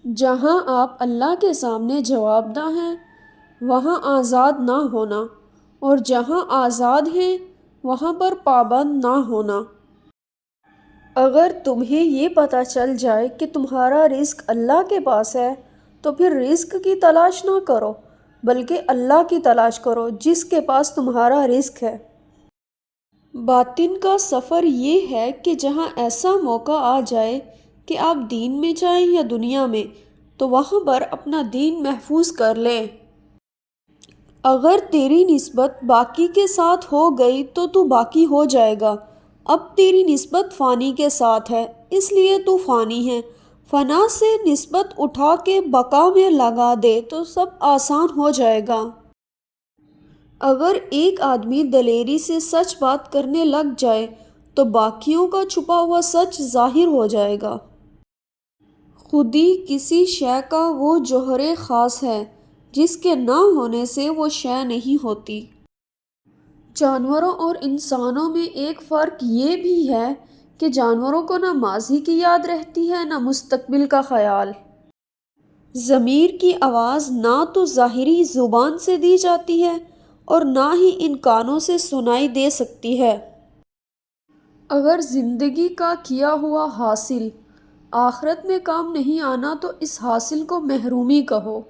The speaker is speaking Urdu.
جہاں آپ اللہ کے سامنے جواب دہ ہیں وہاں آزاد نہ ہونا، اور جہاں آزاد ہیں وہاں پر پابند نہ ہونا۔ اگر تمہیں یہ پتہ چل جائے کہ تمہارا رزق اللہ کے پاس ہے تو پھر رزق کی تلاش نہ کرو بلکہ اللہ کی تلاش کرو جس کے پاس تمہارا رزق ہے۔ باطن کا سفر یہ ہے کہ جہاں ایسا موقع آ جائے کہ آپ دین میں جائیں یا دنیا میں تو وہاں پر اپنا دین محفوظ کر لیں۔ اگر تیری نسبت باقی کے ساتھ ہو گئی تو تو باقی ہو جائے گا۔ اب تیری نسبت فانی کے ساتھ ہے اس لیے تو فانی ہے۔ فنا سے نسبت اٹھا کے بقا میں لگا دے تو سب آسان ہو جائے گا۔ اگر ایک آدمی دلیری سے سچ بات کرنے لگ جائے تو باقیوں کا چھپا ہوا سچ ظاہر ہو جائے گا۔ خودی کسی شے کا وہ جوہر خاص ہے جس کے نہ ہونے سے وہ شے نہیں ہوتی۔ جانوروں اور انسانوں میں ایک فرق یہ بھی ہے کہ جانوروں کو نہ ماضی کی یاد رہتی ہے نہ مستقبل کا خیال۔ ضمیر کی آواز نہ تو ظاہری زبان سے دی جاتی ہے اور نہ ہی ان کانوں سے سنائی دے سکتی ہے۔ اگر زندگی کا کیا ہوا حاصل آخرت میں کام نہیں آنا تو اس حاصل کو محرومی کہو۔